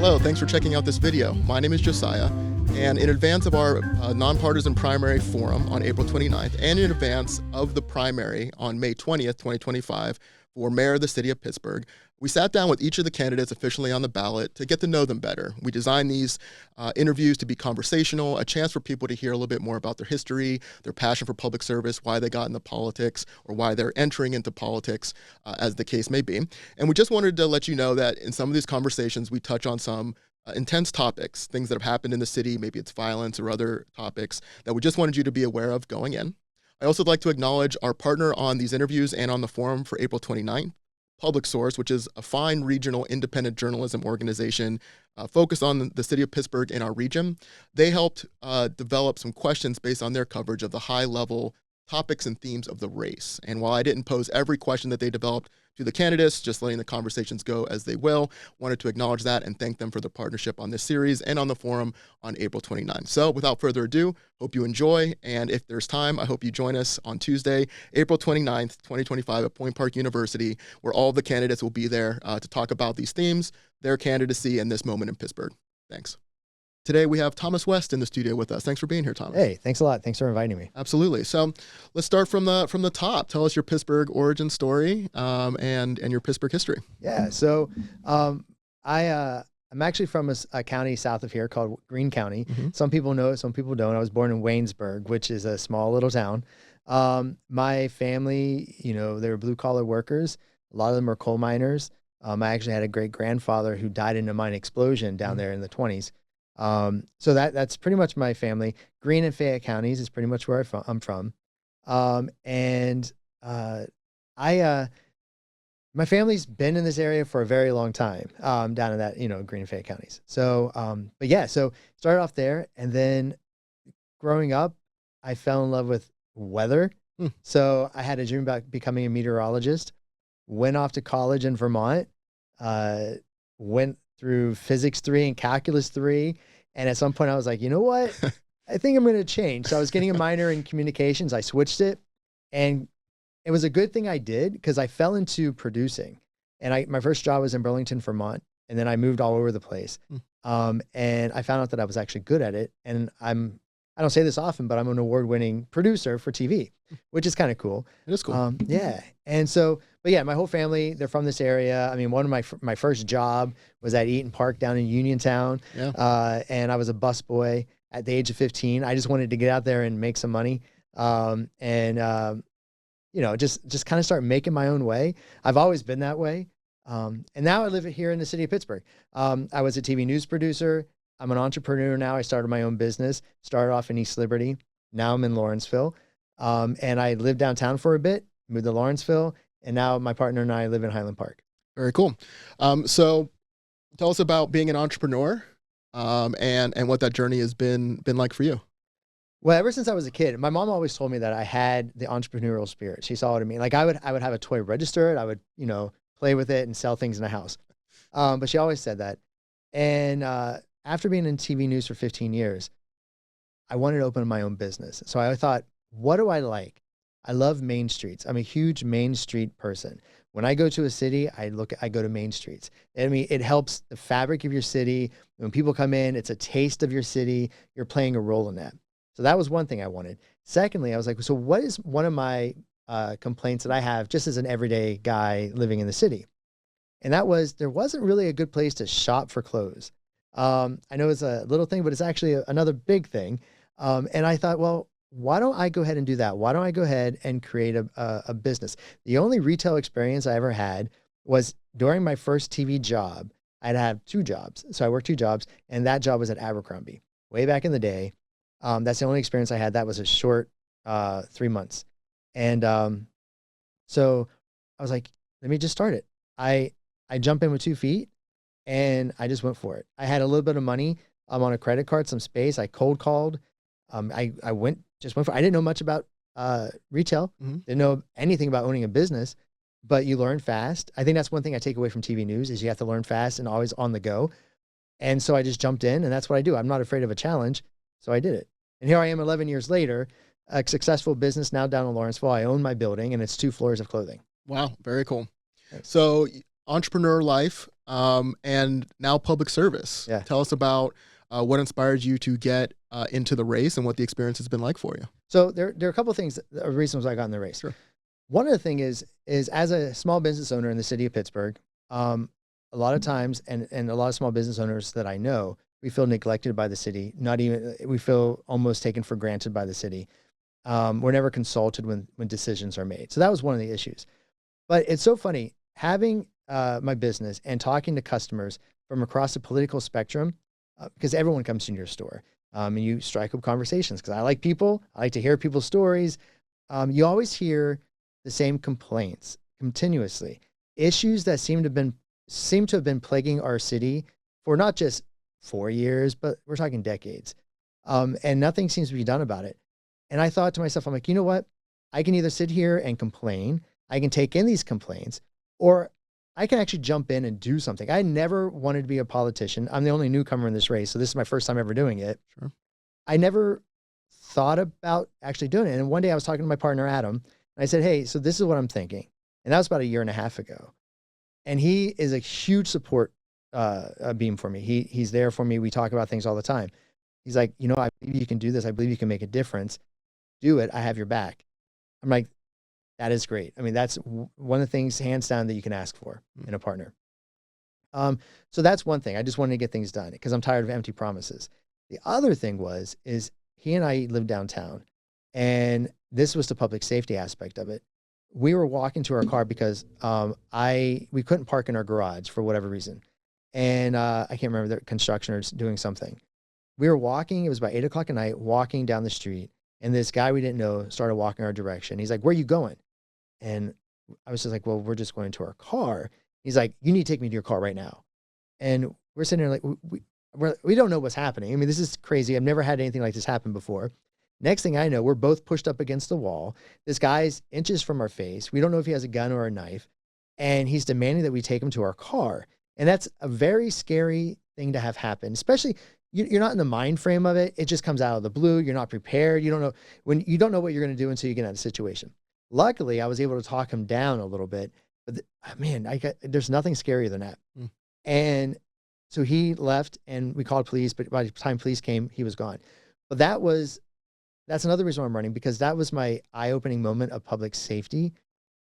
Hello, thanks for checking out this video. My name is Josiah, and in advance of our nonpartisan primary forum on April 29th, and in advance of the primary on May 20th, 2025, for mayor of the city of Pittsburgh, we sat down with each of the candidates officially on the ballot to get to know them better. We designed these interviews to be conversational, a chance for people to hear a little bit more about their history, their passion for public service, why they got into politics, or why they're entering into politics, as the case may be. And we just wanted to let you know that in some of these conversations, we touch on some intense topics, things that have happened in the city, maybe it's violence or other topics that we just wanted you to be aware of going in. I also would like to acknowledge our partner on these interviews and on the forum for April 29th, Public Source, which is a fine regional independent journalism organization focused on the city of Pittsburgh and our region. They helped develop some questions based on their coverage of the high-level topics and themes of the race. And while I didn't pose every question that they developed to the candidates, just letting the conversations go as they will, wanted to acknowledge that and thank them for their partnership on this series and on the forum on April 29th. So without further ado, hope you enjoy. And if there's time, I hope you join us on Tuesday, April 29th, 2025 at Point Park University, where all of the candidates will be there to talk about these themes, their candidacy, and this moment in Pittsburgh. Thanks. Today we have Thomas West in the studio with us. Thanks for being here, Thomas. Hey, thanks a lot. Thanks for inviting me. Absolutely. So let's start from the top. Tell us your Pittsburgh origin story and your Pittsburgh history. Yeah. So I'm actually from a county south of here called Greene County. Mm-hmm. Some people know it, some people don't. I was born in Waynesburg, which is a small little town. My family, they were blue collar workers. A lot of them are coal miners. I actually had a great grandfather who died in a mine explosion down there in the 1920s. So that's pretty much my family. Greene and Fayette counties is pretty much where I'm from. My family's been in this area for a very long time, down in that, Greene and Fayette counties. So, so started off there, and then growing up, I fell in love with weather. So I had a dream about becoming a meteorologist, went off to college in Vermont, went through physics 3 and calculus 3. And at some point I was like, you know what? I think I'm going to change. So I was getting a minor in communications. I switched it, and it was a good thing I did because I fell into producing. And my first job was in Burlington, Vermont. And then I moved all over the place. And I found out that I was actually good at it. And I don't say this often, but I'm an award-winning producer for TV, which is kind of cool. It is cool. Yeah. And so, but yeah, my whole family, they're from this area. I mean, one of my first job was at Eaton Park down in Uniontown. Yeah. And I was a busboy at the age of 15. I just wanted to get out there and make some money. Just kind of start making my own way. I've always been that way. And now I live here in the city of Pittsburgh. I was a TV news producer. I'm an entrepreneur now. I started my own business, started off in East Liberty. Now I'm in Lawrenceville. And I lived downtown for a bit, moved to Lawrenceville, and now my partner and I live in Highland Park. Very cool. So tell us about being an entrepreneur, and what that journey has been like for you. Well, ever since I was a kid, my mom always told me that I had the entrepreneurial spirit. She saw it in me. Like I would have a toy register, and I would, play with it and sell things in the house. But she always said that. And after being in TV news for 15 years, I wanted to open my own business. So I thought, what do I like? I love main streets. I'm a huge main street person. When I go to a city, I go to main streets. I mean, it helps the fabric of your city. When people come in, it's a taste of your city. You're playing a role in that. So that was one thing I wanted. Secondly, I was like, so what is one of my complaints that I have just as an everyday guy living in the city? And that was, there wasn't really a good place to shop for clothes. I know it's a little thing, but it's actually another big thing. And I thought, well, why don't I go ahead and do that? Why don't I go ahead and create a business? The only retail experience I ever had was during my first TV job. I'd have 2 jobs. So I worked 2 jobs, and that job was at Abercrombie way back in the day. That's the only experience I had. That was a short 3 months. And so I was like, let me just start it. I jumped in with 2 feet, and I just went for it. I had a little bit of money on a credit card, some space. I cold called. I went for it. I didn't know much about retail. Didn't know anything about owning a business, but you learn fast. I think that's one thing I take away from TV news is you have to learn fast and always on the go. And so I just jumped in, and that's what I do. I'm not afraid of a challenge. So I did it. And here I am 11 years later, a successful business now down in Lawrenceville. I own my building, and it's 2 floors of clothing. Wow. Very cool. Thanks. So entrepreneur life, and now public service. Yeah. Tell us about what inspired you to get into the race and what the experience has been like for you. So there are a couple of things, reasons I got in the race. Sure. One of the things is as a small business owner in the city of Pittsburgh, a lot of times, and a lot of small business owners that I know, we feel neglected by the city. We feel almost taken for granted by the city. We're never consulted when decisions are made. So that was one of the issues. But it's so funny having my business and talking to customers from across the political spectrum, because everyone comes to your store, and you strike up conversations. Because I like people, I like to hear people's stories. You always hear the same complaints continuously, issues that seem to have been plaguing our city for not just 4 years, but we're talking decades. And nothing seems to be done about it. And I thought to myself, I'm like, you know what? I can either sit here and complain, I can take in these complaints, or I can actually jump in and do something. I never wanted to be a politician. I'm the only newcomer in this race, so this is my first time ever doing it. Sure. I never thought about actually doing it. And one day I was talking to my partner, Adam, and I said, hey, so this is what I'm thinking. And that was about 1.5 years ago. And he is a huge support beam for me. He's there for me. We talk about things all the time. He's like, you know, I believe you can do this. I believe you can make a difference. Do it. I have your back. I'm like, that is great. I mean, that's one of the things, hands down, that you can ask for in a partner. So that's one thing. I just wanted to get things done because I'm tired of empty promises. The other thing is he and I live downtown, and this was the public safety aspect of it. We were walking to our car because we couldn't park in our garage for whatever reason. And I can't remember, the constructioners doing something. We were walking, it was about 8 o'clock at night, walking down the street. And this guy we didn't know started walking our direction. He's like, where are you going? And I was just like, well, we're just going to our car. He's like, you need to take me to your car right now. And we're sitting there like, we don't know what's happening. I mean, this is crazy. I've never had anything like this happen before. Next thing I know, we're both pushed up against the wall. This guy's inches from our face. We don't know if he has a gun or a knife. And he's demanding that we take him to our car. And that's a very scary thing to have happen, especially you're not in the mind frame of it. It just comes out of the blue. You're not prepared. You don't know what you're going to do until you get out of the situation. Luckily, I was able to talk him down a little bit, but there's nothing scarier than that. Mm. And so he left and we called police, but by the time police came, he was gone. But that's another reason why I'm running, because that was my eye-opening moment of public safety.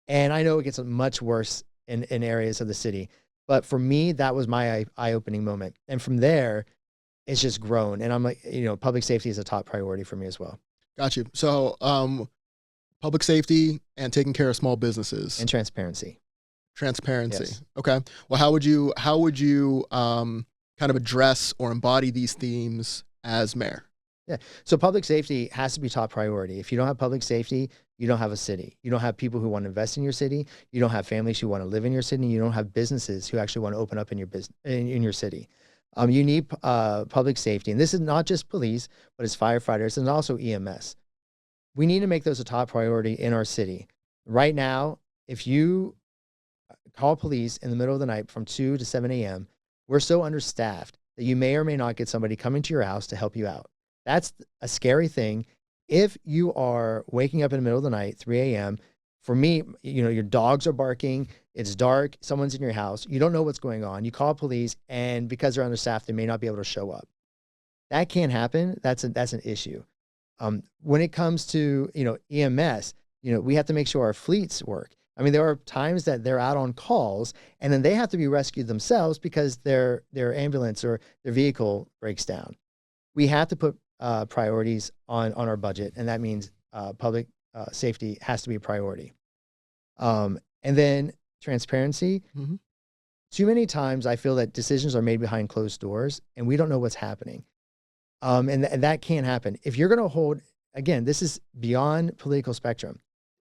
And I know it gets much worse in areas of the city, but for me, that was my eye-opening moment. And from there, it's just grown. And I'm like, public safety is a top priority for me as well. Got you. So, public safety and taking care of small businesses. And transparency. Yes. Okay. Well, how would you kind of address or embody these themes as mayor? Yeah. So public safety has to be top priority. If you don't have public safety, you don't have a city. You don't have people who want to invest in your city. You don't have families who want to live in your city. You don't have businesses who actually want to open up in your city. You need public safety. And this is not just police, but it's firefighters and also EMS. We need to make those a top priority in our city. Right now, if you call police in the middle of the night from 2 to 7 a.m., we're so understaffed that you may or may not get somebody coming to your house to help you out. That's a scary thing. If you are waking up in the middle of the night, 3 a.m., for me, your dogs are barking, it's dark, someone's in your house, you don't know what's going on, you call police, and because they're understaffed, they may not be able to show up. That can't happen. That's an issue. When it comes to, EMS, we have to make sure our fleets work. I mean, there are times that they're out on calls and then they have to be rescued themselves because their ambulance or their vehicle breaks down. We have to put priorities on our budget, and that means public safety has to be a priority. And then transparency. Mm-hmm. Too many times I feel that decisions are made behind closed doors and we don't know what's happening. And that can't happen. If you're going to hold, again, this is beyond political spectrum,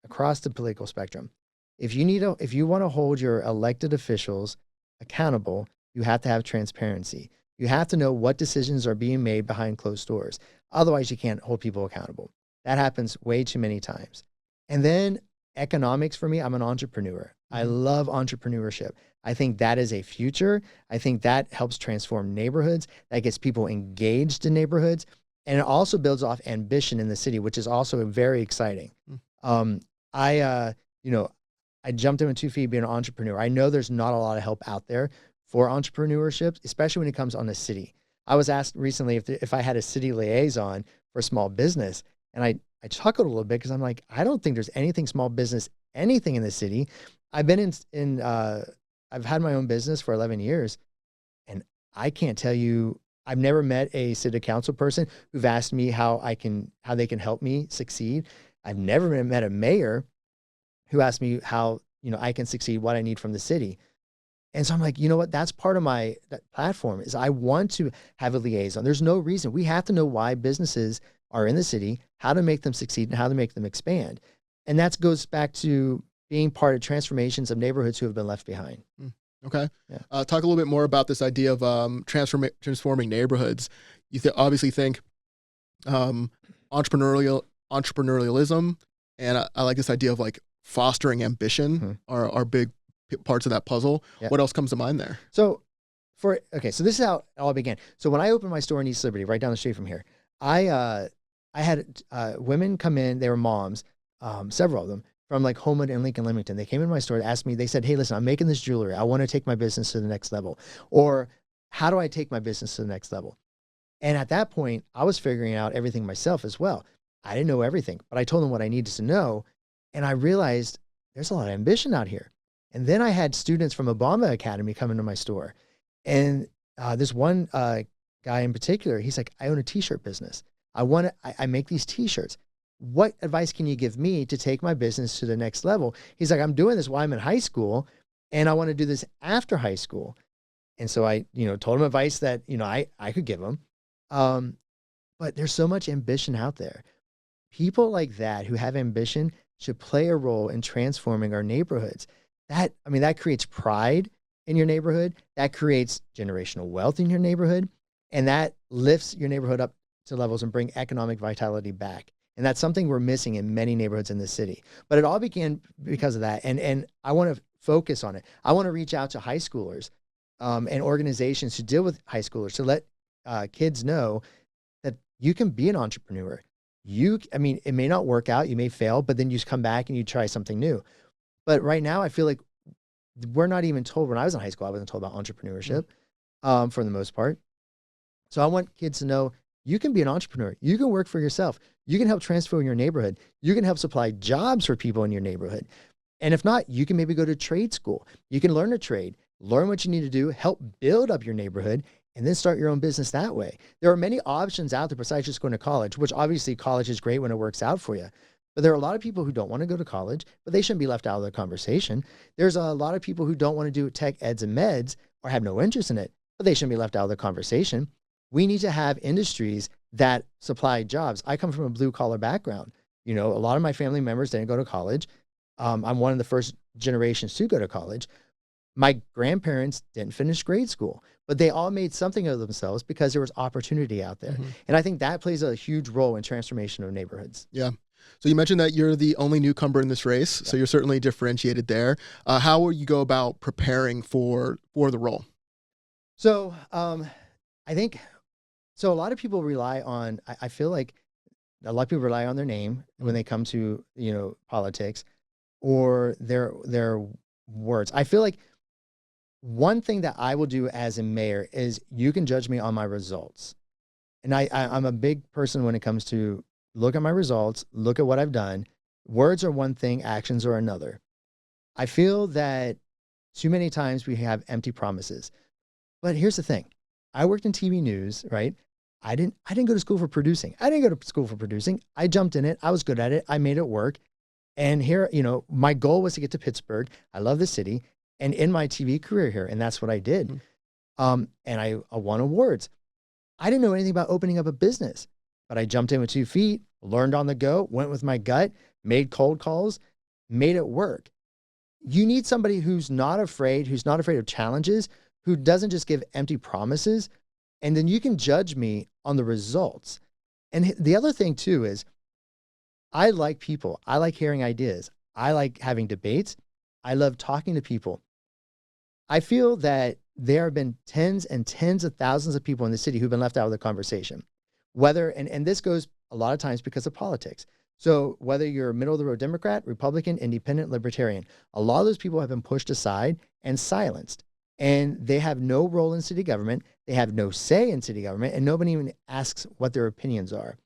across the political spectrum. If you want to hold your elected officials accountable, you have to have transparency. You have to know what decisions are being made behind closed doors. Otherwise, you can't hold people accountable. That happens way too many times. And then economics for me, I'm an entrepreneur. I love entrepreneurship. I think that is a future. I think that helps transform neighborhoods. That gets people engaged in neighborhoods. And it also builds off ambition in the city, which is also very exciting. I jumped in with 2 feet being an entrepreneur. I know there's not a lot of help out there for entrepreneurship, especially when it comes on a city. I was asked recently if I had a city liaison for small business, and I chuckled a little bit because I'm like, I don't think there's anything small business, anything in the city. I've been I've had my own business for 11 years, and I can't tell you, I've never met a city council person who've asked me how they can help me succeed. I've never met a mayor who asked me how, I can succeed, what I need from the city. And so I'm like, you know what? That's part of that platform is I want to have a liaison. There's no reason. We have to know why businesses are in the city, how to make them succeed, and how to make them expand. And that goes back to being part of transformations of neighborhoods who have been left behind. Okay. Yeah. Talk a little bit more about this idea of transforming neighborhoods. You obviously think entrepreneurialism, and I like this idea of like fostering ambition are big parts of that puzzle. Yeah. What else comes to mind there? So this is how it all began. So when I opened my store in East Liberty, right down the street from here, I had women come in. They were moms, several of them from like Homewood and Lincoln Leamington. They came in my store to ask me. They said, "Hey, listen, I'm making this jewelry. I want to take my business to the next level." Or, "How do I take my business to the next level?" And at that point, I was figuring out everything myself as well. I didn't know everything, but I told them what I needed to know, and I realized there's a lot of ambition out here. And then I had students from Obama Academy come into my store, and this one guy in particular, he's like, "I own a t-shirt business. I make these t-shirts. What advice can you give me to take my business to the next level?" He's like, "I'm doing this while I'm in high school, and I want to do this after high school." And so I, told him advice that, I could give him. But there's so much ambition out there. People like that who have ambition should play a role in transforming our neighborhoods. That creates pride in your neighborhood. That creates generational wealth in your neighborhood. And that lifts your neighborhood up to levels and bring economic vitality back. And that's something we're missing in many neighborhoods in the city. But it all began because of that. And I want to focus on it. I want to reach out to high schoolers and organizations who deal with high schoolers to let kids know that you can be an entrepreneur. It may not work out, you may fail, but then you just come back and you try something new. But right now, I feel like we're not even told. When I was in high school, I wasn't told about entrepreneurship for the most part. So I want kids to know you can be an entrepreneur. You can work for yourself. You can help transform your neighborhood. You can help supply jobs for people in your neighborhood. And if not, you can maybe go to trade school. You can learn a trade, learn what you need to do, help build up your neighborhood, and then start your own business that way. There are many options out there besides just going to college, which obviously college is great when it works out for you. But there are a lot of people who don't want to go to college, but they shouldn't be left out of the conversation. There's a lot of people who don't want to do tech eds and meds or have no interest in it, but they shouldn't be left out of the conversation. We need to have industries that supply jobs. I come from a blue collar background. A lot of my family members didn't go to college. I'm one of the first generations to go to college. My grandparents didn't finish grade school, but they all made something of themselves because there was opportunity out there. And I think that plays a huge role in transformation of neighborhoods. Yeah. So you mentioned that you're the only newcomer in this race, so you're certainly differentiated there. How will you go about preparing for the role? So I think, a lot of people rely on, I feel like a lot of people rely on their name when they come to, politics or their words. I feel like one thing that I will do as a mayor is you can judge me on my results. And I'm a big person when it comes to look at my results, look at what I've done. Words are one thing, actions are another. I feel that too many times we have empty promises. But here's the thing. I worked in TV news, right? I didn't go to school for producing. I jumped in it. I was good at it. I made it work. And here, my goal was to get to Pittsburgh. I love the city and in my TV career here. And that's what I did. And I won awards. I didn't know anything about opening up a business, but I jumped in with 2 feet, learned on the go, went with my gut, made cold calls, made it work. You need somebody who's not afraid of challenges, who doesn't just give empty promises. And then you can judge me on the results. And the other thing too is I like people. I like hearing ideas. I like having debates. I love talking to people. I feel that there have been tens and tens of thousands of people in the city who've been left out of the conversation. And this goes a lot of times because of politics. So whether you're a middle of the road Democrat, Republican, Independent, Libertarian, a lot of those people have been pushed aside and silenced. and they have no role in city government. They have no say in city government, and nobody even asks what their opinions are.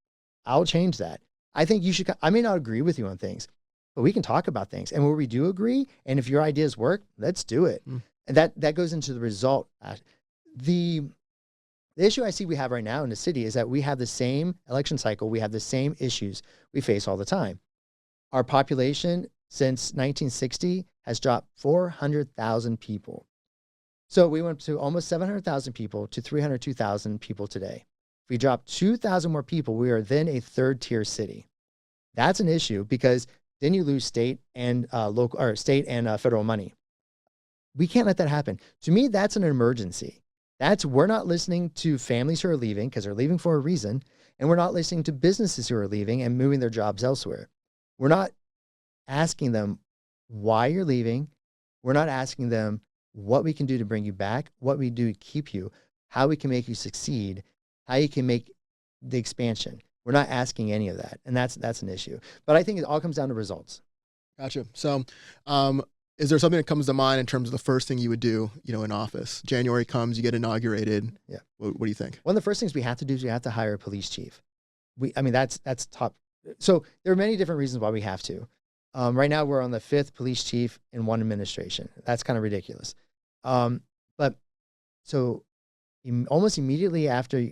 I'll change that. I think you should, I may not agree with you on things, but we can talk about things. And where we do agree, and if your ideas work, let's do it. And that goes into the result. The issue I see we have right now in the city is that we have the same election cycle. We have the same issues we face all the time. Our population since 1960 has dropped 400,000 people. So we went to almost 700,000 people to 302,000 people today. If we drop 2,000 more people, we are then a third-tier city. That's an issue because then you lose state and federal money. We can't let that happen. To me, that's an emergency. We're not listening to families who are leaving because they're leaving for a reason, and we're not listening to businesses who are leaving and moving their jobs elsewhere. We're not asking them why you're leaving. We're not asking them what we can do to bring you back, what we do to keep you, how we can make you succeed, how you can make the expansion. We're not asking any of that, and that's an issue. But I think it all comes down to results. Gotcha. So, is there something that comes to mind in terms of the first thing you would do, in office? January comes, you get inaugurated. Yeah. What do you think? One of the first things we have to do is we have to hire a police chief. That's top. So there are many different reasons why we have to. Right now we're on the 5th police chief in one administration. That's kind of ridiculous. But so almost immediately after,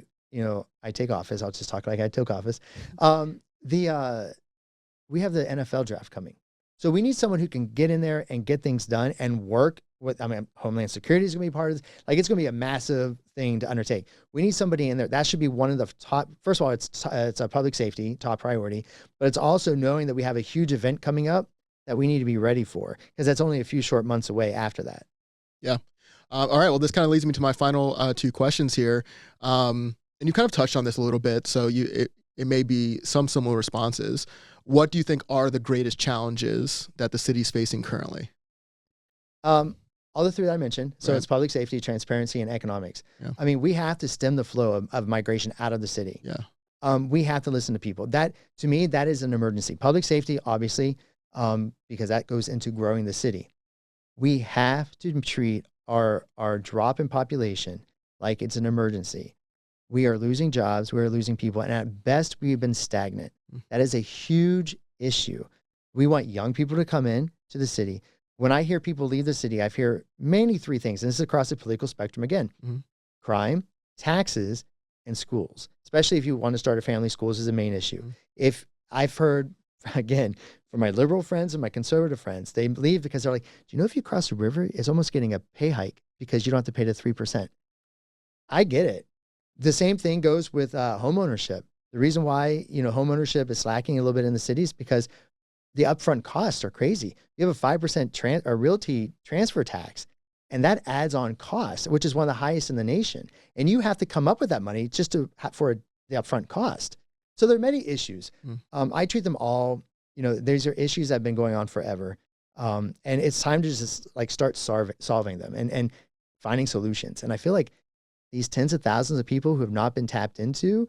I take office, I'll just talk like I took office. We have the NFL draft coming. So we need someone who can get in there and get things done and work with, Homeland Security is going to be part of this. Like, it's going to be a massive thing to undertake. We need somebody in there. That should be one of the top, first of all, it's a public safety, top priority, but it's also knowing that we have a huge event coming up that we need to be ready for, because that's only a few short months away after that. Yeah. All right. Well, this kind of leads me to my final 2 questions here. And you kind of touched on this a little bit, so it may be some similar responses. What do you think are the greatest challenges that the city's facing currently? All the 3 that I mentioned. So Right. It's public safety, transparency, and economics. Yeah. We have to stem the flow of migration out of the city. Yeah. We have to listen to people. That, to me, that is an emergency. Public safety, obviously, because that goes into growing the city. We have to treat our drop in population like it's an emergency. We are losing jobs, we are losing people, and at best, we've been stagnant. That is a huge issue. We want young people to come in to the city. When I hear people leave the city, I hear mainly 3 things, and this is across the political spectrum again. Crime, taxes, and schools. Especially if you want to start a family, schools is a main issue. If I've heard, again, from my liberal friends and my conservative friends, they leave because they're like, do you know if you cross the river, it's almost getting a pay hike because you don't have to pay the 3%. I get it. The same thing goes with home ownership. The reason why, home ownership is slacking a little bit in the cities because the upfront costs are crazy. You have a 5% realty transfer tax, and that adds on cost, which is one of the highest in the nation. And you have to come up with that money just for the upfront cost. So there are many issues. I treat them all, these are issues that have been going on forever. And it's time to just start solving them and finding solutions. And I feel like these tens of thousands of people who have not been tapped into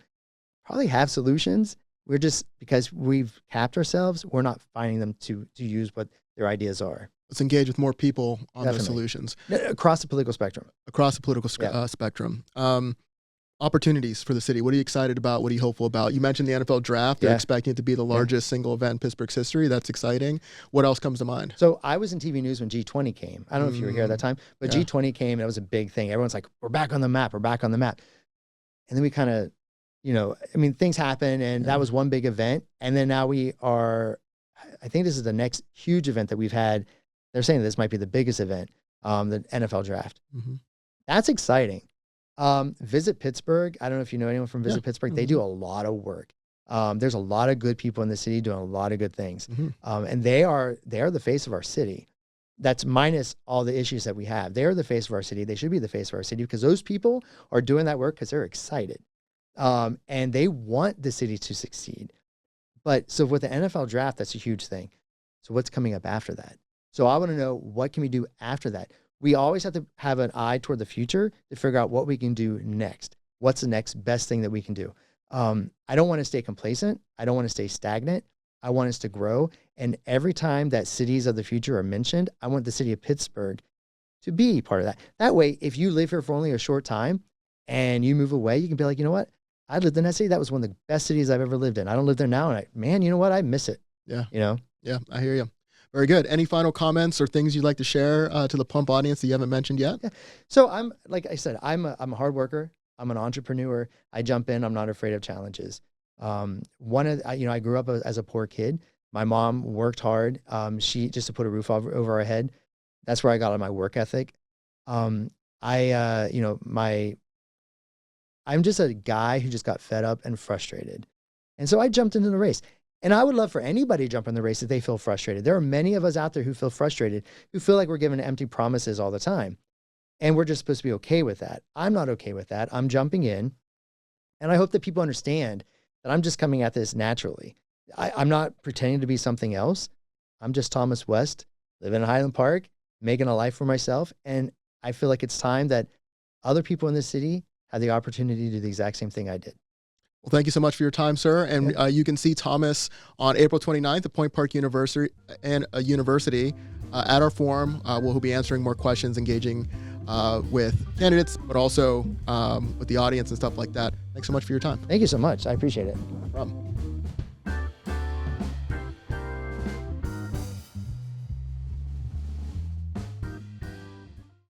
probably have solutions. We're just, because we've capped ourselves, we're not finding them to use what their ideas are. Let's engage with more people on Definitely. those solutions. Across the political spectrum. Across the political spectrum. Opportunities for the city. What are you excited about? What are you hopeful about? You mentioned the NFL draft. They're expecting it to be the largest single event in Pittsburgh's history. That's exciting. What else comes to mind? So I was in TV news when G20 came. I don't know if you were here at that time, but G20 came and it was a big thing. Everyone's like, we're back on the map. We're back on the map. And then we kind of, things happen, and that was one big event. And then now we are, I think this is the next huge event that we've had. They're saying this might be the biggest event, the NFL draft. That's exciting. Visit Pittsburgh. I don't know if you know anyone from Visit Pittsburgh. They do a lot of work. There's a lot of good people in the city doing a lot of good things. And they are the face of our city. That's minus all the issues that we have. They're the face of our city. They should be the face of our city because those people are doing that work because they're excited. And they want the city to succeed. But so with the NFL draft, that's a huge thing. So what's coming up after that? So I want to know, what can we do after that? We always have to have an eye toward the future to figure out what we can do next. What's the next best thing that we can do? I don't want to stay complacent. I don't want to stay stagnant. I want us to grow. And every time that cities of the future are mentioned, I want the city of Pittsburgh to be part of that. That way, if you live here for only a short time and you move away, you can be like, you know what? I lived in that city. That was one of the best cities I've ever lived in. I don't live there now. And man, you know what? I miss it. Yeah. You know? Yeah, I hear you. Very good. Any final comments or things you'd like to share to the Pump audience that you haven't mentioned yet? Yeah. So I'm, like I said, I'm a hard worker. I'm an entrepreneur. I jump in. I'm not afraid of challenges. I grew up as a poor kid. My mom worked hard. She just to put a roof over our head. That's where I got on my work ethic. I'm just a guy who just got fed up and frustrated. And so I jumped into the race. And I would love for anybody to jump in the race if they feel frustrated. There are many of us out there who feel frustrated, who feel like we're given empty promises all the time. And we're just supposed to be okay with that. I'm not okay with that. I'm jumping in. And I hope that people understand that I'm just coming at this naturally. I'm not pretending to be something else. I'm just Thomas West, living in Highland Park, making a life for myself. And I feel like it's time that other people in this city have the opportunity to do the exact same thing I did. Well, thank you so much for your time, sir. And you can see Thomas on April 29th at Point Park University at our forum. We'll be answering more questions, engaging with candidates, but also with the audience and stuff like that. Thanks so much for your time. Thank you so much. I appreciate it. No problem.